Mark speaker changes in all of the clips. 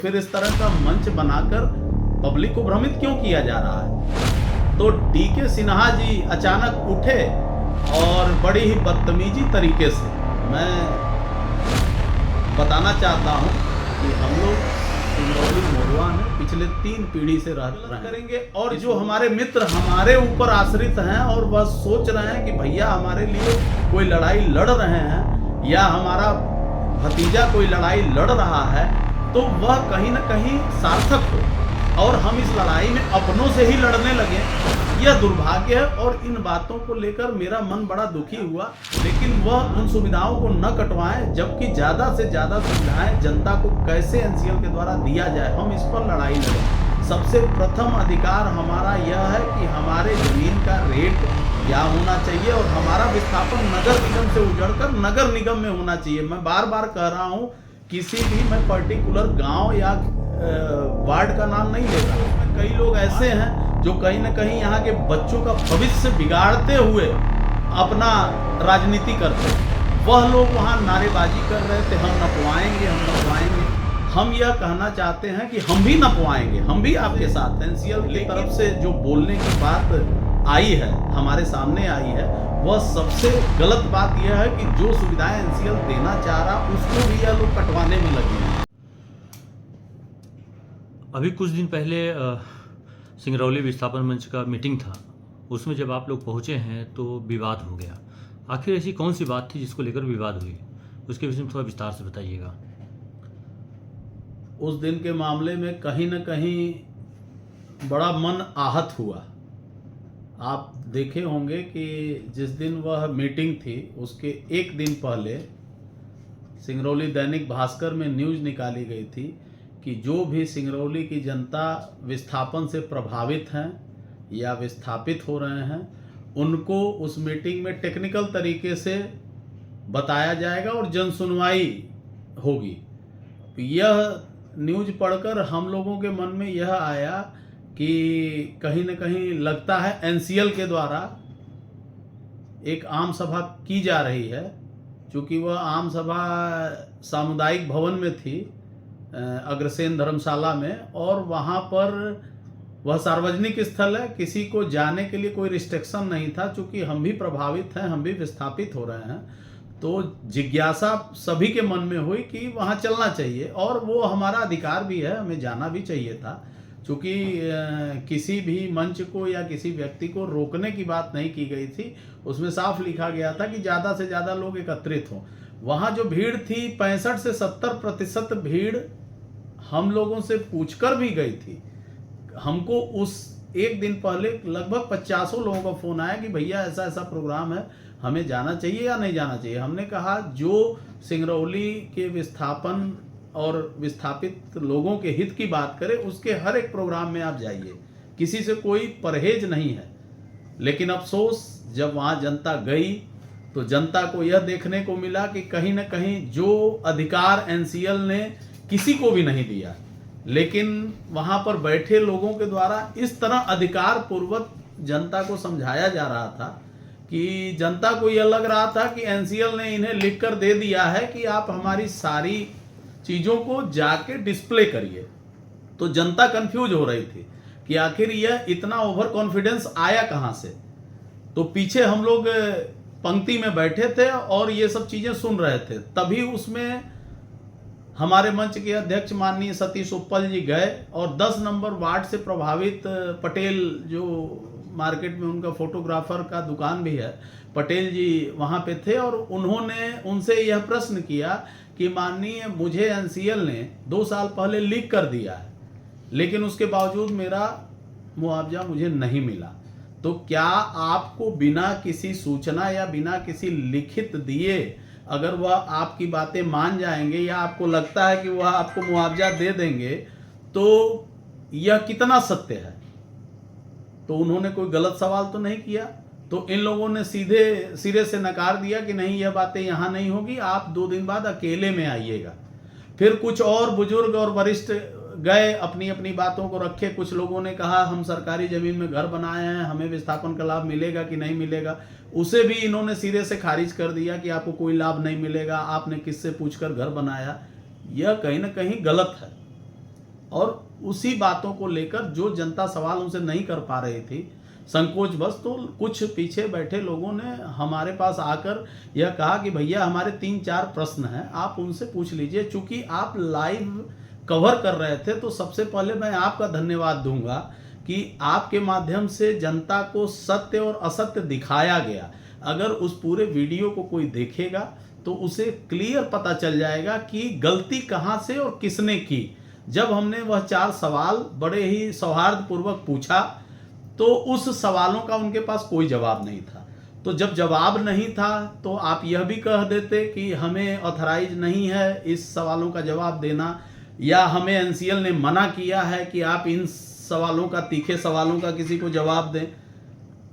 Speaker 1: फिर इस तरह का मंच बनाकर पब्लिक को भ्रमित क्यों किया जा रहा है? तो डीके सिन्हा जी अचानक उठे और बड़ी ही बदतमीजी तरीके से, मैं बताना चाहता हूं कि हम लोग सिंगरौली मोरवा में पिछले 3 पीढ़ी से रह करेंगे, और जो हमारे मित्र हमारे ऊपर आश्रित हैं और वह सोच रहे हैं कि भैया हमारे लिए कोई लड़ाई लड़ रहे हैं या हमारा भतीजा कोई लड़ाई लड़ रहा है, तो वह कहीं ना कहीं सार्थक हो और हम इस लड़ाई में अपनों से ही लड़ने लगे, यह दुर्भाग्य है। और इन बातों को लेकर मेरा मन बड़ा दुखी हुआ, लेकिन वह उन सुविधाओं को न कटवाएं, जबकि ज़्यादा से ज़्यादा सुविधाएं जनता को कैसे एनसीएल के द्वारा दिया जाए, हम इस पर लड़ाई लड़ें। सबसे प्रथम अधिकार हमारा यह है कि हमारे ज़मीन का रेट क्या होना चाहिए और हमारा विस्थापन नगर निगम से उजड़कर नगर निगम में होना चाहिए। मैं बार बार कह रहा हूँ, किसी भी मैं पर्टिकुलर गांव या वार्ड का नाम नहीं ले रहा। कई लोग ऐसे हैं जो कहीं ना कहीं यहाँ के बच्चों का भविष्य बिगाड़ते हुए अपना राजनीति करते हैं। वह लोग वहाँ नारेबाजी कर रहे थे, हम नपवाएंगे, हम नपवाएंगे। हम यह कहना चाहते हैं कि हम भी नपवाएंगे, हम भी आपके साथ हैं। एनसीएल की तरफ से जो बोलने की बात आई है, हमारे सामने आई है, वह सबसे गलत बात यह है कि जो सुविधाएं एनसीएल देना चाह रहा उसको भी यह लोग कटवाने में लगे हैं।
Speaker 2: अभी कुछ दिन पहले सिंगरौली विस्थापन मंच का मीटिंग था, उसमें जब आप लोग पहुंचे हैं तो विवाद हो गया। आखिर ऐसी कौन सी बात थी जिसको लेकर विवाद हुई, उसके विषय में थोड़ा विस्तार से बताइएगा।
Speaker 1: उस दिन के मामले में कहीं न कहीं बड़ा मन आहत हुआ। आप देखे होंगे कि जिस दिन वह मीटिंग थी उसके एक दिन पहले सिंगरौली दैनिक भास्कर में न्यूज़ निकाली गई थी कि जो भी सिंगरौली की जनता विस्थापन से प्रभावित हैं या विस्थापित हो रहे हैं, उनको उस मीटिंग में टेक्निकल तरीके से बताया जाएगा और जन सुनवाई होगी। यह न्यूज़ पढ़कर हम लोगों के मन में यह आया कि कहीं न कहीं लगता है एनसीएल के द्वारा एक आम सभा की जा रही है। चूँकि वह आम सभा सामुदायिक भवन में थी, अग्रसेन धर्मशाला में, और वहाँ पर वह सार्वजनिक स्थल है, किसी को जाने के लिए कोई रिस्ट्रिक्शन नहीं था। चूँकि हम भी प्रभावित हैं, हम भी विस्थापित हो रहे हैं, तो जिज्ञासा सभी के मन में हुई कि वहाँ चलना चाहिए, और वो हमारा अधिकार भी है, हमें जाना भी चाहिए था। चूँकि किसी भी मंच को या किसी व्यक्ति को रोकने की बात नहीं की गई थी, उसमें साफ लिखा गया था कि ज़्यादा से ज़्यादा लोग एकत्रित हों। वहाँ जो भीड़ थी 65 से 70% भीड़ हम लोगों से पूछकर भी गई थी। हमको उस एक दिन पहले लगभग 50 लोगों का फ़ोन आया कि भैया ऐसा ऐसा प्रोग्राम है, हमें जाना चाहिए या नहीं जाना चाहिए। हमने कहा जो सिंगरौली के विस्थापन और विस्थापित लोगों के हित की बात करे, उसके हर एक प्रोग्राम में आप जाइए, किसी से कोई परहेज नहीं है। लेकिन अफसोस जब वहाँ जनता गई तो जनता को यह देखने को मिला कि कहीं न कहीं जो अधिकार एनसीएल ने किसी को भी नहीं दिया, लेकिन वहाँ पर बैठे लोगों के द्वारा इस तरह अधिकार पूर्वक जनता को समझाया जा रहा था कि जनता को यह लग रहा था कि एनसीएल ने इन्हें लिख कर दे दिया है कि आप हमारी सारी चीज़ों को जाके डिस्प्ले करिए। तो जनता कंफ्यूज हो रही थी कि आखिर यह इतना ओवर कॉन्फिडेंस आया कहाँ से। तो पीछे हम लोग पंक्ति में बैठे थे और ये सब चीज़ें सुन रहे थे। तभी उसमें हमारे मंच के अध्यक्ष माननीय सतीश उप्पल जी गए और 10 नंबर वार्ड से प्रभावित पटेल, जो मार्केट में उनका फोटोग्राफर का दुकान भी है, पटेल जी वहाँ पे थे, और उन्होंने उनसे यह प्रश्न किया कि माननीय, मुझे एनसीएल ने 2 साल पहले लीक कर दिया है, लेकिन उसके बावजूद मेरा मुआवजा मुझे नहीं मिला, तो क्या आपको बिना किसी सूचना या बिना किसी लिखित दिए अगर वह आपकी बातें मान जाएंगे या आपको लगता है कि वह आपको मुआवजा दे देंगे, तो यह कितना सत्य है? तो उन्होंने कोई गलत सवाल तो नहीं किया। तो इन लोगों ने सीधे सिरे से नकार दिया कि नहीं, यह बातें यहाँ नहीं होगी, आप 2 दिन बाद अकेले में आइएगा। फिर कुछ और बुजुर्ग और वरिष्ठ गए, अपनी अपनी बातों को रखे। कुछ लोगों ने कहा हम सरकारी ज़मीन में घर बनाए हैं, हमें विस्थापन का लाभ मिलेगा कि नहीं मिलेगा। उसे भी इन्होंने सिरे से खारिज कर दिया कि आपको कोई लाभ नहीं मिलेगा, आपने किससे पूछकर घर बनाया। यह कहीं ना कहीं गलत है। और उसी बातों को लेकर जो जनता सवाल उनसे नहीं कर पा रही थी संकोच बस, तो कुछ पीछे बैठे लोगों ने हमारे पास आकर यह कहा कि भैया हमारे 3-4 प्रश्न हैं, आप उनसे पूछ लीजिए। चूंकि आप लाइव कवर कर रहे थे तो सबसे पहले मैं आपका धन्यवाद दूंगा कि आपके माध्यम से जनता को सत्य और असत्य दिखाया गया। अगर उस पूरे वीडियो को कोई देखेगा तो उसे क्लियर पता चल जाएगा कि गलती कहां से और किसने की। जब हमने वह 4 सवाल बड़े ही सौहार्दपूर्वक पूछा तो उस सवालों का उनके पास कोई जवाब नहीं था। तो जब जवाब नहीं था तो आप यह भी कह देते कि हमें ऑथराइज नहीं है इस सवालों का जवाब देना, या हमें एनसीएल ने मना किया है कि आप इन सवालों का, तीखे सवालों का किसी को जवाब दें।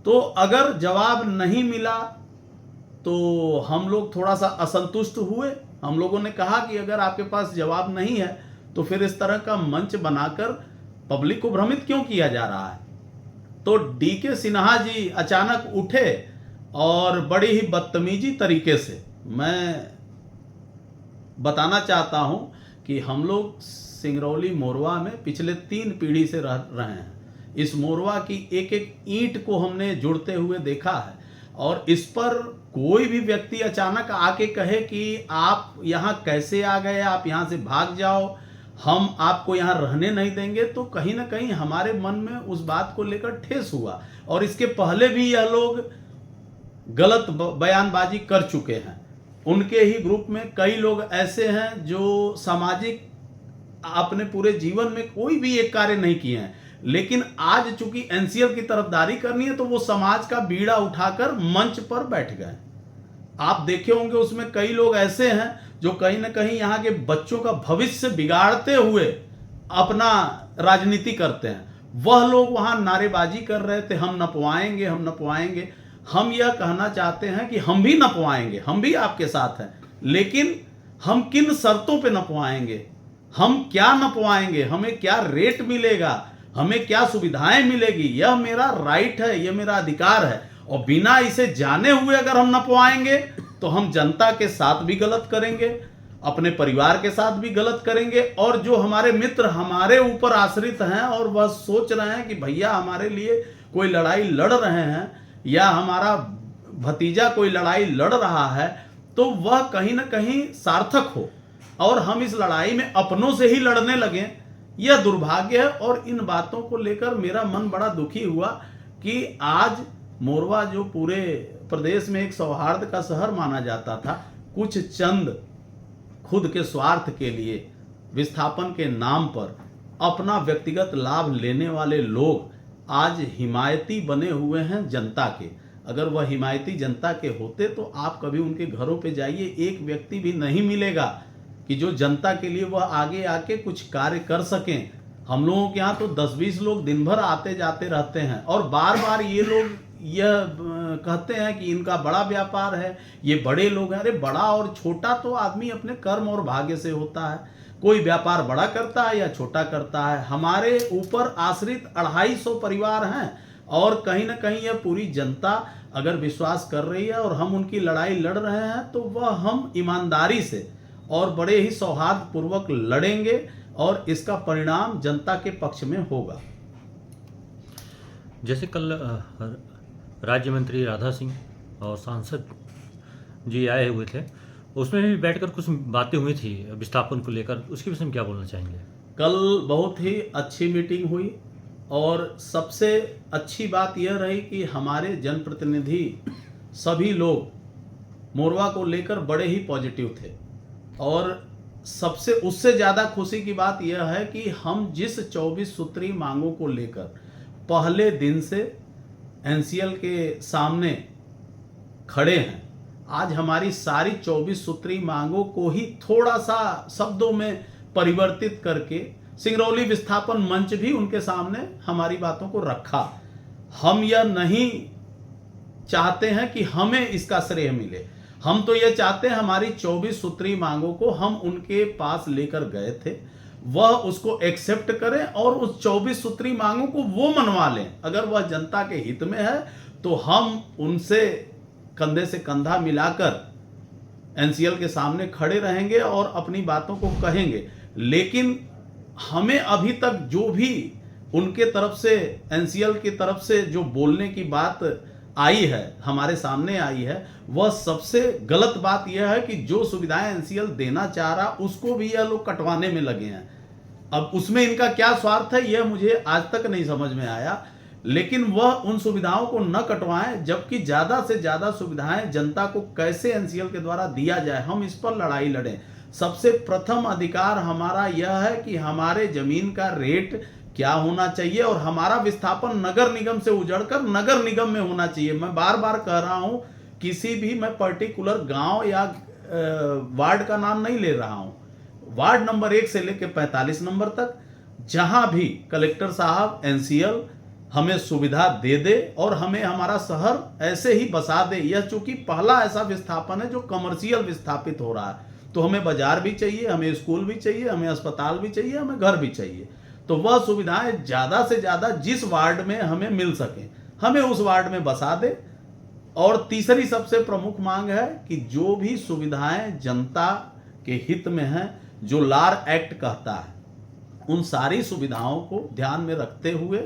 Speaker 1: तो अगर जवाब नहीं मिला तो हम लोग थोड़ा सा असंतुष्ट हुए। हम लोगों ने कहा कि अगर आपके पास जवाब नहीं है तो फिर इस तरह का मंच बनाकर पब्लिक को भ्रमित क्यों किया जा रहा है। तो डीके सिन्हा जी अचानक उठे और बड़ी ही बदतमीजी तरीके से, मैं बताना चाहता हूं कि हम लोग सिंगरौली मोरवा में पिछले 3 पीढ़ी से रह रहे हैं। इस मोरवा की एक एक ईंट को हमने जुड़ते हुए देखा है, और इस पर कोई भी व्यक्ति अचानक आके कहे कि आप यहाँ कैसे आ गए, आप यहाँ से भाग जाओ, हम आपको यहाँ रहने नहीं देंगे, तो कहीं ना कहीं हमारे मन में उस बात को लेकर ठेस हुआ। और इसके पहले भी यह लोग गलत बयानबाजी कर चुके हैं। उनके ही ग्रुप में कई लोग ऐसे हैं जो सामाजिक अपने पूरे जीवन में कोई भी एक कार्य नहीं किए हैं, लेकिन आज चूंकि एनसीएल की तरफदारी करनी है तो वो समाज का बीड़ा उठाकर मंच पर बैठ गए। आप देखे होंगे उसमें कई लोग ऐसे हैं जो कहीं ना कहीं यहाँ के बच्चों का भविष्य बिगाड़ते हुए अपना राजनीति करते हैं। वह लोग वहां नारेबाजी कर रहे थे, हम नपवाएंगे, हम नपवाएंगे। हम यह कहना चाहते हैं कि हम भी नपवाएंगे, हम भी आपके साथ हैं, लेकिन हम किन शर्तों पे नपवाएंगे, हम क्या नपवाएंगे, हमें क्या रेट मिलेगा, हमें क्या सुविधाएं मिलेगी, यह मेरा राइट है, यह मेरा अधिकार है। और बिना इसे जाने हुए अगर हम नपवाएंगे तो हम जनता के साथ भी गलत करेंगे, अपने परिवार के साथ भी गलत करेंगे। और जो हमारे मित्र हमारे ऊपर आश्रित हैं और वह सोच रहे हैं कि भैया हमारे लिए कोई लड़ाई लड़ रहे हैं या हमारा भतीजा कोई लड़ाई लड़ रहा है, तो वह कहीं ना कहीं सार्थक हो और हम इस लड़ाई में अपनों से ही लड़ने लगे, यह दुर्भाग्य है। और इन बातों को लेकर मेरा मन बड़ा दुखी हुआ कि आज मोरवा जो पूरे प्रदेश में एक सौहार्द का शहर माना जाता था, कुछ चंद खुद के स्वार्थ के लिए विस्थापन के नाम पर अपना व्यक्तिगत लाभ लेने वाले लोग आज हिमायती बने हुए हैं जनता के। अगर वह हिमायती जनता के होते तो आप कभी उनके घरों पे जाइए, एक व्यक्ति भी नहीं मिलेगा कि जो जनता के लिए वह आगे आके कुछ कार्य कर सकें। हम लोगों के यहाँ तो 10-20 लोग दिन भर आते जाते रहते हैं और बार बार ये लोग यह कहते हैं कि इनका बड़ा व्यापार है, ये बड़े लोग हैं। अरे बड़ा और छोटा तो आदमी अपने कर्म और भाग्य से होता है, कोई व्यापार बड़ा करता है या छोटा करता है। हमारे ऊपर आश्रित 250 परिवार हैं और कहीं ना कहीं यह पूरी जनता अगर विश्वास कर रही है और हम उनकी लड़ाई लड़ रहे हैं तो वह हम ईमानदारी से और बड़े ही सौहार्दपूर्वक लड़ेंगे और इसका परिणाम जनता के पक्ष में होगा।
Speaker 2: जैसे कल राज्य मंत्री राधा सिंह और सांसद जी आए हुए थे, उसमें भी बैठकर कुछ बातें हुई थी विस्थापन को लेकर, उसके विषय में क्या बोलना चाहेंगे?
Speaker 1: कल बहुत ही अच्छी मीटिंग हुई और सबसे अच्छी बात यह रही कि हमारे जनप्रतिनिधि सभी लोग मोरवा को लेकर बड़े ही पॉजिटिव थे। और सबसे उससे ज़्यादा खुशी की बात यह है कि हम जिस 24 सूत्री मांगों को लेकर पहले दिन से एनसीएल के सामने खड़े हैं, आज हमारी सारी 24 सूत्री मांगों को ही थोड़ा सा शब्दों में परिवर्तित करके सिंगरौली विस्थापन मंच भी उनके सामने हमारी बातों को रखा। हम यह नहीं चाहते हैं कि हमें इसका श्रेय मिले, हम तो यह चाहते हैं हमारी 24 सूत्री मांगों को हम उनके पास लेकर गए थे, वह उसको एक्सेप्ट करें और उस 24 सूत्री मांगों को वो मनवा लें। अगर वह जनता के हित में है तो हम उनसे कंधे से कंधा मिलाकर एनसीएल के सामने खड़े रहेंगे और अपनी बातों को कहेंगे। लेकिन हमें अभी तक जो भी उनके तरफ से, एनसीएल की तरफ से जो बोलने की बात आई है, हमारे सामने आई है, वह सबसे गलत बात यह है कि जो सुविधाएं एनसीएल देना चाह रहा उसको भी यह लोग कटवाने में लगे हैं। अब उसमें इनका क्या स्वार्थ है यह मुझे आज तक नहीं समझ में आया, लेकिन वह उन सुविधाओं को न कटवाएं, जबकि ज्यादा से ज्यादा सुविधाएं जनता को कैसे एनसीएल के द्वारा दिया जाए, हम इस पर लड़ाई लड़ें। सबसे प्रथम अधिकार हमारा यह है कि हमारे जमीन का रेट क्या होना चाहिए और हमारा विस्थापन नगर निगम से उजड़कर नगर निगम में होना चाहिए। मैं बार बार कह रहा हूं, किसी भी मैं पर्टिकुलर गांव या वार्ड का नाम नहीं ले रहा हूं, वार्ड नंबर 1 से लेकर 45 नंबर तक जहां भी कलेक्टर साहब एनसीएल हमें सुविधा दे दे और हमें हमारा शहर ऐसे ही बसा दे। यह चूंकि पहला ऐसा विस्थापन है जो कमर्शियल विस्थापित हो रहा है, तो हमें बाजार भी चाहिए, हमें स्कूल भी चाहिए, हमें अस्पताल भी चाहिए, हमें घर भी चाहिए। तो वह सुविधाएं ज्यादा से ज्यादा जिस वार्ड में हमें मिल सके हमें उस वार्ड में बसा दे। और तीसरी सबसे प्रमुख मांग है कि जो भी सुविधाएं जनता के हित में हैं, जो लार एक्ट कहता है, उन सारी सुविधाओं को ध्यान में रखते हुए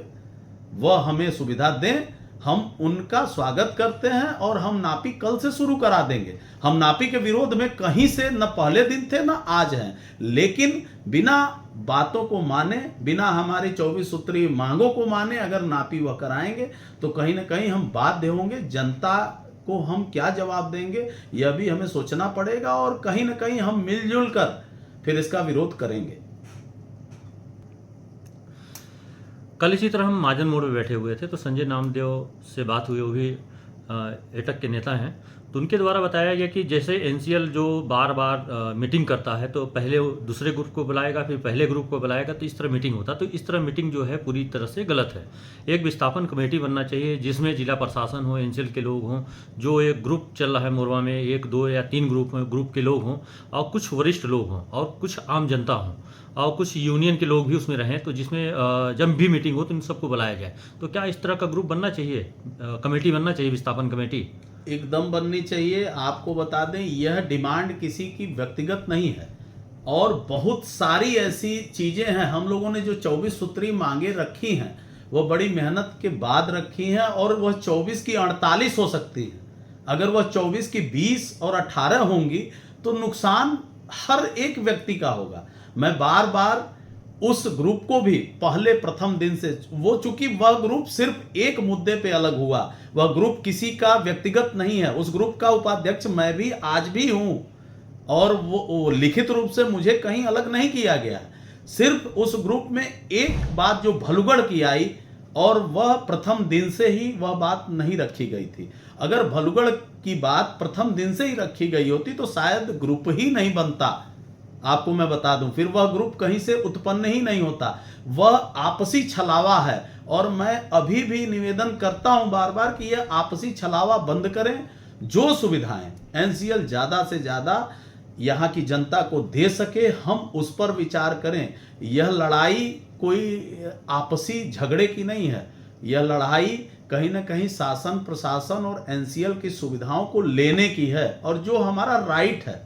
Speaker 1: वह हमें सुविधा दें। हम उनका स्वागत करते हैं और हम नापी कल से शुरू करा देंगे। हम नापी के विरोध में कहीं से न पहले दिन थे न आज हैं, लेकिन बिना बातों को माने, बिना हमारी 24 सूत्री मांगों को माने अगर नापी वह कराएंगे तो कहीं ना कहीं हम बाध्य होंगे। जनता को हम क्या जवाब देंगे यह भी हमें सोचना पड़ेगा और कहीं ना कहीं हम मिलजुल कर फिर इसका विरोध करेंगे।
Speaker 2: कल इसी तरह हम महाजन मोड़ में बैठे हुए थे तो संजय नामदेव से बात हुई, वो भी एटक के नेता हैं। तो उनके द्वारा बताया गया कि जैसे एनसीएल जो बार बार मीटिंग करता है तो पहले वो दूसरे ग्रुप को बुलाएगा, फिर पहले ग्रुप को बुलाएगा, तो इस तरह मीटिंग होता। तो इस तरह मीटिंग जो है पूरी तरह से गलत है। एक विस्थापन कमेटी बनना चाहिए जिसमें जिला प्रशासन हो, एनसीएल के लोग हों, जो एक ग्रुप चल रहा है मोरवा में 1, 2 या 3 ग्रुप के लोग हों, और कुछ वरिष्ठ लोग हों और कुछ आम जनता हों और कुछ यूनियन के लोग भी उसमें रहें, तो जिसमें जब भी मीटिंग हो तो इन सबको बुलाया जाए। तो क्या इस तरह का ग्रुप बनना चाहिए, कमेटी बनना चाहिए, विस्थापन कमेटी?
Speaker 1: एकदम बननी चाहिए। आपको बता दें यह डिमांड किसी की व्यक्तिगत नहीं है और बहुत सारी ऐसी चीजें हैं। हम लोगों ने जो 24 सूत्री मांगे रखी हैं वह बड़ी मेहनत के बाद रखी हैं और वह 24 की 48 हो सकती है। अगर वह 24 की 20 और 18 होंगी तो नुकसान हर एक व्यक्ति का होगा। मैं बार बार उस ग्रुप को भी पहले प्रथम दिन से, वो चूंकि वह ग्रुप सिर्फ एक मुद्दे पे अलग हुआ, वह ग्रुप किसी का व्यक्तिगत नहीं है। उस ग्रुप का उपाध्यक्ष मैं भी आज भी हूं और वो लिखित रूप से मुझे कहीं अलग नहीं किया गया। सिर्फ उस ग्रुप में एक बात जो भलुगड़ की आई और वह प्रथम दिन से ही वह बात नहीं रखी गई थी। अगर भलुगड़ की बात प्रथम दिन से ही रखी गई होती तो शायद ग्रुप ही नहीं बनता। आपको मैं बता दूं, फिर वह ग्रुप कहीं से उत्पन्न ही नहीं होता। वह आपसी छलावा है और मैं अभी भी निवेदन करता हूं बार बार कि यह आपसी छलावा बंद करें। जो सुविधाएं एनसीएल ज्यादा से ज्यादा यहां की जनता को दे सके हम उस पर विचार करें। यह लड़ाई कोई आपसी झगड़े की नहीं है, यह लड़ाई कहीं ना कहीं शासन प्रशासन और एनसीएल की सुविधाओं को लेने की है और जो हमारा राइट है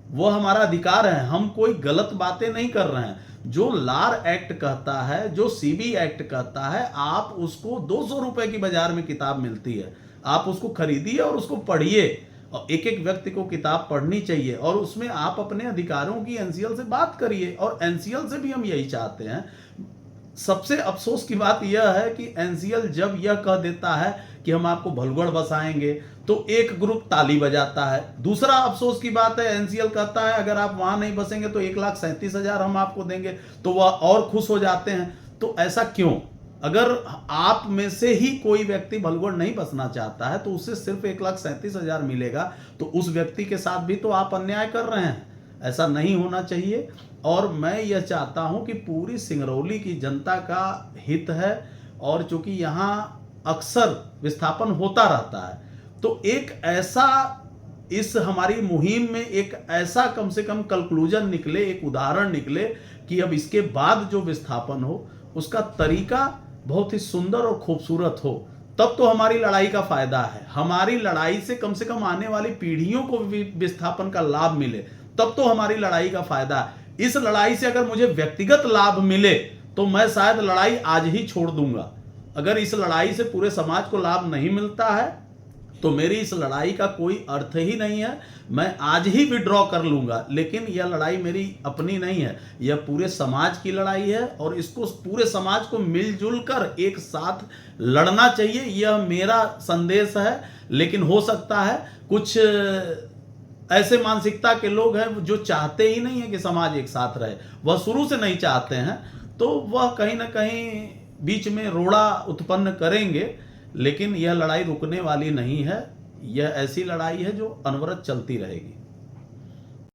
Speaker 1: वो हमारा अधिकार है। हम कोई गलत बातें नहीं कर रहे हैं। जो लार एक्ट कहता है, जो सीबी एक्ट कहता है, आप उसको 200 रुपए की बाजार में किताब मिलती है, आप उसको खरीदिए और उसको पढ़िए। और एक एक व्यक्ति को किताब पढ़नी चाहिए और उसमें आप अपने अधिकारों की एनसीएल से बात करिए और एनसीएल से भी हम यही चाहते हैं। सबसे अफसोस की बात यह है कि एनसीएल जब यह कह देता है कि हम आपको भलगड़ बसाएंगे तो एक ग्रुप ताली बजाता है। दूसरा अफसोस की बात है एनसीएल कहता है अगर आप वहां नहीं बसेंगे तो 1,37,000 हम आपको देंगे, तो वह और खुश हो जाते हैं। तो ऐसा क्यों? अगर आप में से ही कोई व्यक्ति भलगड़ नहीं बसना चाहता है तो उसे सिर्फ 1,37,000 मिलेगा, तो उस व्यक्ति के साथ भी तो आप अन्याय कर रहे हैं। ऐसा नहीं होना चाहिए और मैं यह चाहता हूं कि पूरी सिंगरौली की जनता का हित है और चूंकि यहां अक्सर विस्थापन होता रहता है तो एक ऐसा इस हमारी मुहिम में एक ऐसा कम से कम कंक्लूजन निकले, एक उदाहरण निकले कि अब इसके बाद जो विस्थापन हो उसका तरीका बहुत ही सुंदर और खूबसूरत हो, तब तो हमारी लड़ाई का फायदा है। हमारी लड़ाई से कम आने वाली पीढ़ियों को भी विस्थापन का लाभ मिले, तब तो हमारी लड़ाई का फायदा है। इस लड़ाई से अगर मुझे व्यक्तिगत लाभ मिले तो मैं शायद लड़ाई आज ही छोड़ दूंगा। अगर इस लड़ाई से पूरे समाज को लाभ नहीं मिलता है तो मेरी इस लड़ाई का कोई अर्थ ही नहीं है, मैं आज ही विड्रॉ कर लूंगा। लेकिन यह लड़ाई मेरी अपनी नहीं है, यह पूरे समाज की लड़ाई है और इसको पूरे समाज को मिलजुल कर एक साथ लड़ना चाहिए, यह मेरा संदेश है। लेकिन हो सकता है कुछ ऐसे मानसिकता के लोग हैं जो चाहते ही नहीं है कि समाज एक साथ रहे, वह शुरू से नहीं चाहते हैं, तो वह कहीं ना कहीं बीच में रोड़ा उत्पन्न करेंगे। लेकिन यह लड़ाई रुकने वाली नहीं है, यह ऐसी लड़ाई है जो अनवरत चलती रहेगी।